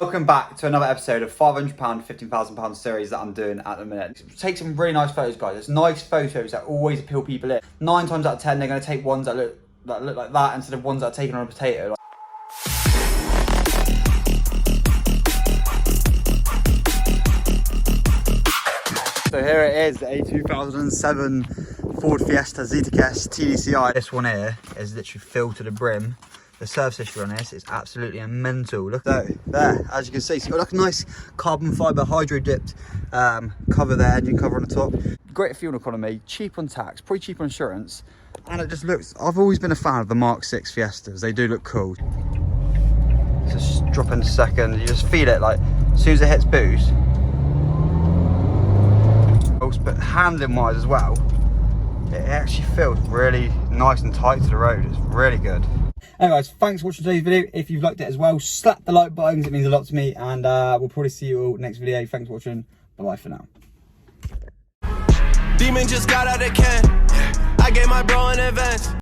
Welcome back to another episode of £500, £15,000 series that I'm doing at the minute. Take some really nice photos, guys. It's nice photos that always appeal people in. 9 times out of 10, they're going to take ones that look like that instead of ones that are taken on a potato. So here it is, a 2007 Ford Fiesta Zetacast TDCi. This one here is literally filled to the brim. The surface history on this is absolutely mental. Look there, as you can see, it's got like a nice carbon fibre hydro dipped cover there, engine cover on the top. Great fuel economy, cheap on tax, pretty cheap on insurance, and it just looks, I've always been a fan of the Mark 6 Fiestas. They do look cool. Just drop in second, you just feel it like as soon as it hits boost. But handling wise as well, it actually feels really nice and tight to the road. It's really good. Anyway guys, thanks for watching today's video. If you've liked it as well, slap the like buttons, it means a lot to me, and we'll probably see you all next video. Thanks for watching, bye bye for now. Demon just got out of can. I gave my bro an advance.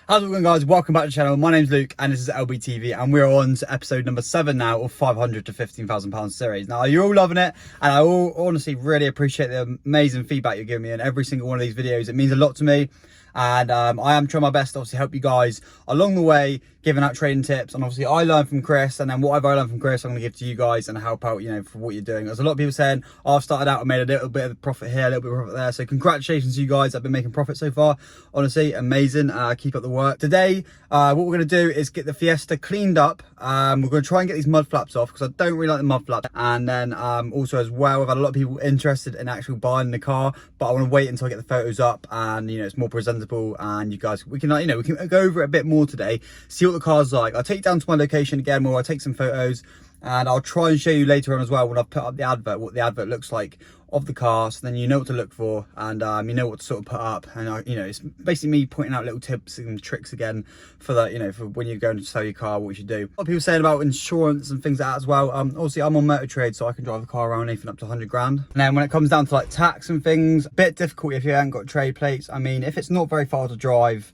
How's it going, guys? Welcome back to the channel. My name's Luke and this is Lbtv, and we're on to episode number 7 now of £500 to £15,000 series. Now you're all loving it, and I honestly really appreciate the amazing feedback you're giving me in every single one of these videos. It means a lot to me, and I am trying my best to obviously help you guys along the way, giving out trading tips. And obviously I learned from Chris, and then whatever I learned from Chris I'm going to give to you guys and help out, you know, for what you're doing. There's a lot of people saying, oh, I've started out and made a little bit of profit here, a little bit of profit there. So congratulations to you guys that have been making profit so far. Honestly, amazing. Keep up the work. Today, what we're going to do is get the Fiesta cleaned up. We're going to try and get these mud flaps off because I don't really like the mud flaps. And then also as well, we've had a lot of people interested in actually buying the car, but I want to wait until I get the photos up and, you know, it's more presentable, and you guys, we can, you know, we can go over it a bit more today, see what the car's like. I'll take you down to my location again where I'll take some photos, and I'll try and show you later on as well when I've put up the advert, what the advert looks like of the car, so then you know what to look for, and you know what to sort of put up. And you know, it's basically me pointing out little tips and tricks again for that, you know, for when you're going to sell your car, what you should do. A lot of people saying about insurance and things like that as well. Obviously I'm on motor trade, so I can drive the car around anything up to 100 grand. And then when it comes down to like tax and things, a bit difficult if you haven't got trade plates. I mean, if it's not very far to drive,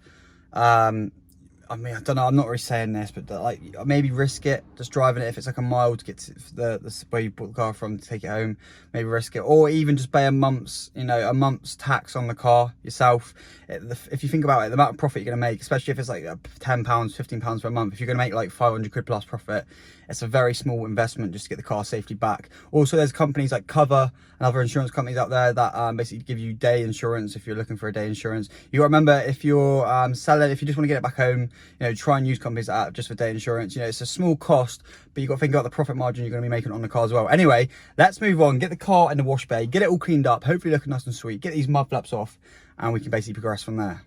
I mean, I don't know, I'm not really saying this, but like maybe risk it, just driving it. If it's like a mile to get to the where you bought the car from to take it home, maybe risk it, or even just pay a month's, you know, a month's tax on the car yourself. If you think about it, the amount of profit you're going to make, especially if it's like £10, £15 per month, if you're going to make like 500 quid plus profit, it's a very small investment just to get the car safely back. Also, there's companies like Cover and other insurance companies out there that basically give you day insurance if you're looking for a day insurance. You got to remember, if you're selling, if you just want to get it back home, you know, try and use companies like that just for day insurance. You know, it's a small cost, but you've got to think about the profit margin you're going to be making on the car as well. Anyway, let's move on, get the car in the wash bay, get it all cleaned up, hopefully looking nice and sweet, get these mud flaps off, and we can basically progress from there.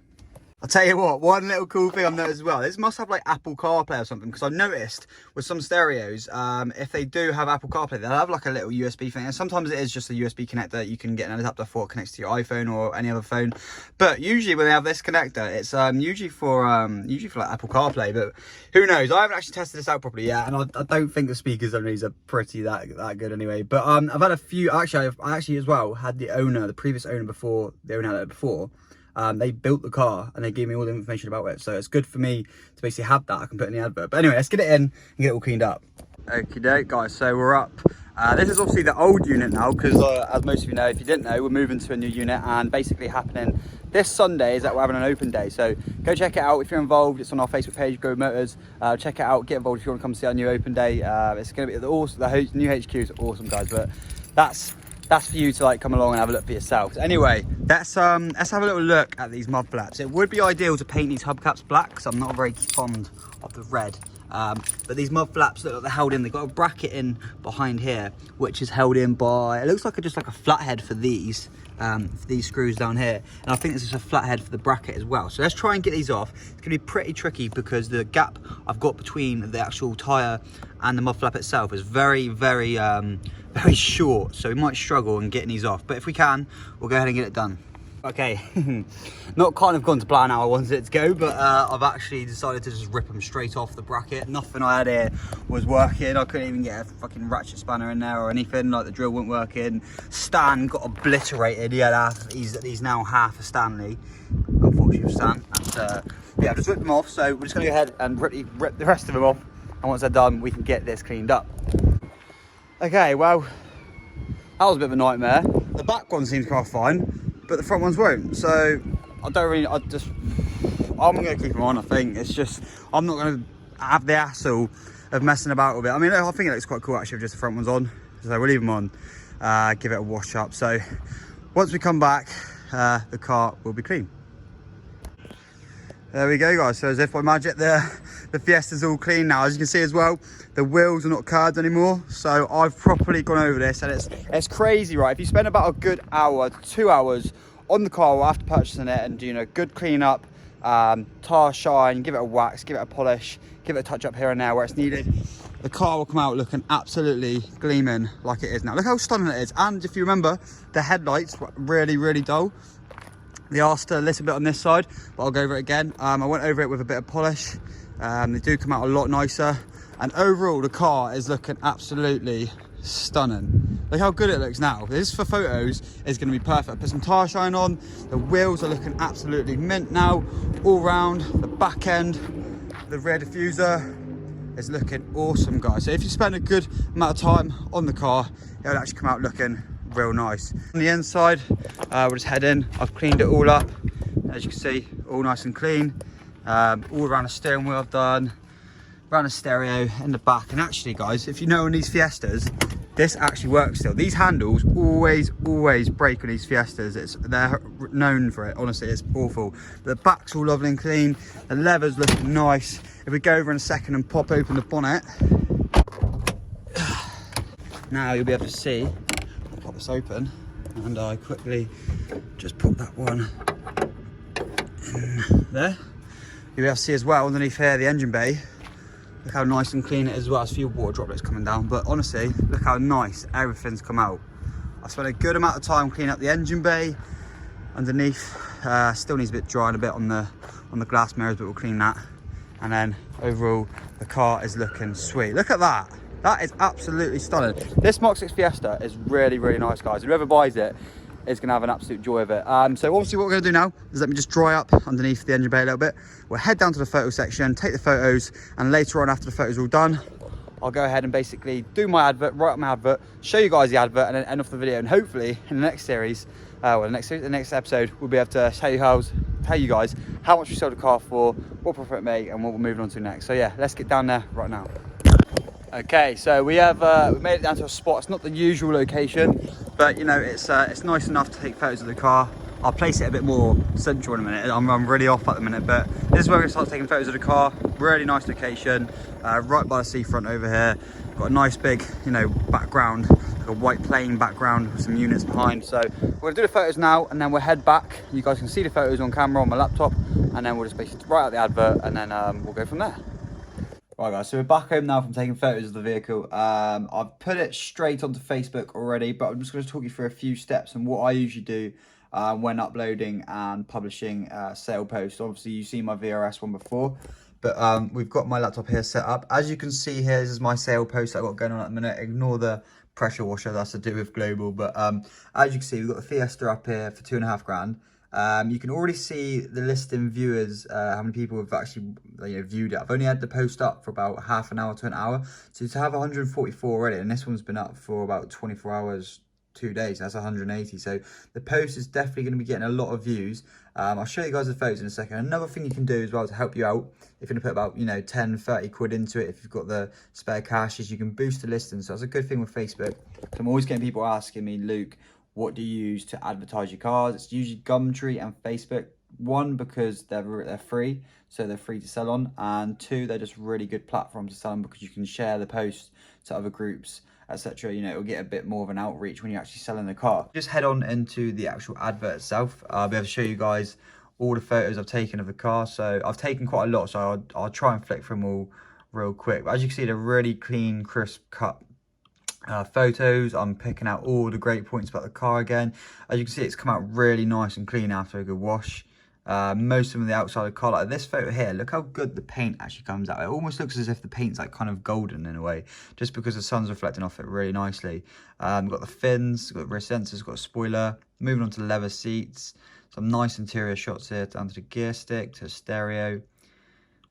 I'll tell you what, one little cool thing I've noticed as well, this must have like Apple CarPlay or something, because I've noticed with some stereos, if they do have Apple CarPlay, they'll have like a little USB thing, and sometimes it is just a USB connector you can get an adapter for, it connects to your iPhone or any other phone. But usually when they have this connector, it's usually for like Apple CarPlay, but who knows? I haven't actually tested this out properly yet, and I don't think the speakers on these are pretty that good anyway. But I've had a few, I actually as well had the previous owner before, the owner had it before. They built the car and they gave me all the information about it, so it's good for me to basically have that. I can put in the advert. But anyway, let's get it in and get it all cleaned up. Okie doke, guys, so we're up. This is obviously the old unit now, because as most of you know, if you didn't know, we're moving to a new unit, and basically happening this Sunday is that we're having an open day. So go check it out if you're involved. It's on our Facebook page, Go Motors. Check it out, get involved if you want to come see our new open day. It's going to be awesome. The new HQ is awesome, guys, but that's for you to like come along and have a look for yourself. Anyway, let's have a little look at these mud flaps. It would be ideal to paint these hubcaps black, because I'm not very fond of the red. But these mud flaps look like they're held in. They've got a bracket in behind here, which is held in by, it looks like just like a flathead for these screws down here, and I think this is a flathead for the bracket as well. So let's try and get these off. It's gonna be pretty tricky because the gap I've got between the actual tyre and the mud flap itself is very short, so we might struggle in getting these off, but if we can, we'll go ahead and get it done. Okay, not kind of gone to plan how I wanted it to go, but I've actually decided to just rip them straight off the bracket. Nothing I had here was working. I couldn't even get a fucking ratchet spanner in there or anything, like the drill wasn't working. Stan got obliterated. He had he's now half a Stanley, unfortunately for Stan. And yeah, I've just ripped them off, so we're just gonna go ahead and rip the rest of them off, and once they're done, we can get this cleaned up. Okay, well, that was a bit of a nightmare. The back one seems quite fine, but the front ones won't. So I'm gonna keep them on. I think it's just, I'm not gonna have the hassle of messing about with it. I mean, I think it looks quite cool actually with just the front ones on. So we'll leave them on, give it a wash up. So once we come back, the car will be clean. There we go, guys. So as if by magic, the Fiesta's all clean now. As you can see as well, the wheels are not curved anymore. So I've properly gone over this, and it's crazy, right? If you spend about a good hour to 2 hours on the car after purchasing it and doing a good clean up, tar shine, give it a wax, give it a polish, give it a touch up here and there where it's needed, the car will come out looking absolutely gleaming like it is now. Look how stunning it is. And if you remember, the headlights were really, really dull. They are still a little bit on this side, but I'll go over it again. I went over it with a bit of polish. They do come out a lot nicer. And overall, the car is looking absolutely stunning. Look how good it looks now. This for photos is going to be perfect. Put some tar shine on. The wheels are looking absolutely mint now. All round, the back end, the rear diffuser is looking awesome, guys. So if you spend a good amount of time on the car, it'll actually come out looking real nice. On the inside, we'll just head in. I've cleaned it all up, as you can see, all nice and clean. All around the steering wheel I've done, around the stereo in the back. And actually, guys, if you know on these Fiestas, this actually works still. These handles always break on these Fiestas. They're known for it. Honestly, it's awful. But the back's all lovely and clean. The leather's looking nice. If we go over in a second and pop open the bonnet, now you'll be able to see. I'll pop this open, and I quickly just pop that one in there. You'll be able to see as well underneath here the engine bay. Look how nice and clean it is as well. As a few water droplets coming down, but honestly, look how nice everything's come out. I spent a good amount of time cleaning up the engine bay underneath. Still needs a bit dry and a bit on the glass mirrors, but we'll clean that. And then overall, the car is looking sweet. Look at that. That is absolutely stunning. This Mark 6 Fiesta is really, really nice, guys. Whoever buys it is going to have an absolute joy of it. So obviously what we're going to do now is let me just dry up underneath the engine bay a little bit. We'll head down to the photo section, take the photos, and later on, after the photos are all done, I'll go ahead and basically do my advert, write up my advert, show you guys the advert, and then end off the video. And hopefully in the next series, the next episode, we'll be able to tell you guys how much we sold the car for, what profit it made, and what we're moving on to next. So yeah, let's get down there right now. Okay, so we have we made it down to a spot. It's not the usual location, but you know, it's nice enough to take photos of the car. I'll place it a bit more central in a minute. I'm really off at the minute, but this is where we're going to start taking photos of the car. Really nice location, right by the seafront over here. Got a nice big, you know, background, like a white plain background with some units behind. So we're going to do the photos now, and then we'll head back. You guys can see the photos on camera on my laptop, and then we'll just basically write out the advert, and then we'll go from there. Right, guys, so we're back home now from taking photos of the vehicle. I've put it straight onto Facebook already, but I'm just going to talk you through a few steps and what I usually do when uploading and publishing sale posts. Obviously, you've seen my VRS one before, but we've got my laptop here set up. As you can see here, this is my sale post that I've got going on at the minute. Ignore the pressure washer, that's to do with global. But as you can see, we've got the Fiesta up here for $2.5 grand. You can already see the listing viewers, how many people have actually viewed it. I've only had the post up for about half an hour to an hour. So to have 144 already, and this one's been up for about 24 hours, 2 days, that's 180. So the post is definitely going to be getting a lot of views. I'll show you guys the photos in a second. Another thing you can do as well to help you out, if you're going to put about 10, 30 quid into it, if you've got the spare cash, is you can boost the listing. So that's a good thing with Facebook. So I'm always getting people asking me, Luke, what do you use to advertise your cars? It's usually Gumtree and Facebook. One, because they're free, so they're free to sell on, and two, they're just really good platforms to sell on because you can share the post to other groups, etc. It'll get a bit more of an outreach when you're actually selling the car. Just head on into the actual advert itself. I'll be able to show you guys all the photos I've taken of the car. So I've taken quite a lot, so I'll try and flick through them all real quick. But as you can see, they're really clean, crisp cut photos. I'm picking out all the great points about the car again. As you can see, it's come out really nice and clean after a good wash. Most of them on the outside of the car, like this photo here, look how good the paint actually comes out. It almost looks as if the paint's like kind of golden in a way, just because the sun's reflecting off it really nicely. We've got the fins, we've got rear sensors, got a spoiler. Moving on to the leather seats, some nice interior shots here down to the gear stick, to the stereo.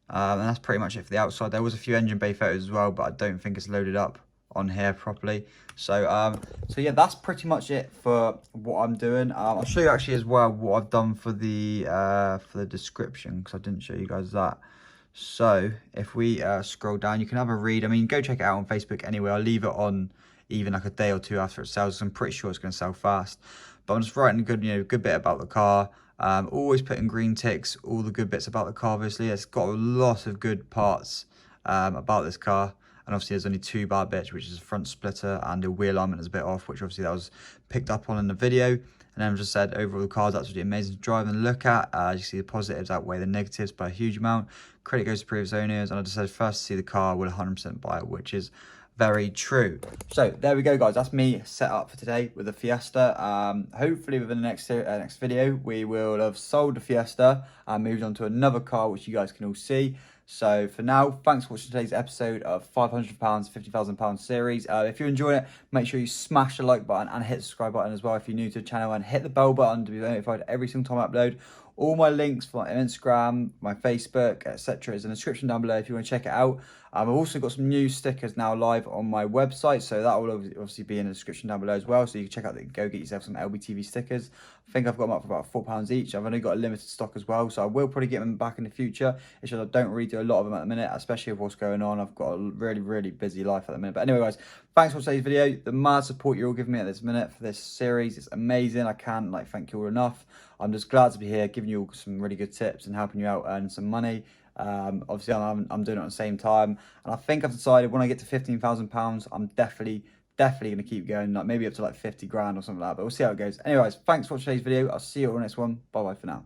And that's pretty much it for the outside. There was a few engine bay photos as well, but I don't think it's loaded up on here properly. So so yeah, that's pretty much it for what I'm doing. I'll show you actually as well what I've done for the description, because I didn't show you guys that. So if we scroll down, you can have a read. I mean, go check it out on Facebook anyway. I'll leave it on even like a day or two after it sells. I'm pretty sure it's going to sell fast. But I'm just writing a good bit about the car. Always putting green ticks, all the good bits about the car. Obviously, it's got a lot of good parts about this car. And obviously there's only 2 bad bits, which is a front splitter and a wheel alignment is a bit off, which obviously that was picked up on in the video. And then I've just said overall the car's absolutely amazing to drive and look at. You see the positives outweigh the negatives by a huge amount. Credit goes to previous owners, and I just said first to see the car will 100% buy it, which is very true. So there we go, guys. That's me set up for today with the Fiesta. Hopefully within the next video we will have sold the Fiesta and moved on to another car, which you guys can all see. So for now, thanks for watching today's episode of £500 £50,000 series. If you're enjoying it, make sure you smash the like button and hit the subscribe button as well if you're new to the channel, and hit the bell button to be notified every single time I upload. All my links for my Instagram, my Facebook, etc. is in the description down below if you want to check it out. I've also got some new stickers now live on my website, so that will obviously be in the description down below as well. So you can check out, go get yourself some Lbtv stickers. I think I've got them up for about £4 each. I've only got a limited stock as well, so I will probably get them back in the future. It's just I don't really do a lot of them at the minute, especially with what's going on. I've got a really busy life at the minute. But anyway, guys, thanks for today's video. The mad support you're all giving me at this minute for this series, it's amazing. I can't thank you all enough. I'm just glad to be here, giving you all some really good tips and helping you out earn some money. Obviously I'm doing it at the same time, and I think I've decided when I get to £15,000 I'm definitely going to keep going, maybe up to 50 grand or something like that, but we'll see how it goes. Anyways, thanks for watching today's video. I'll see you on the next one. Bye bye for now.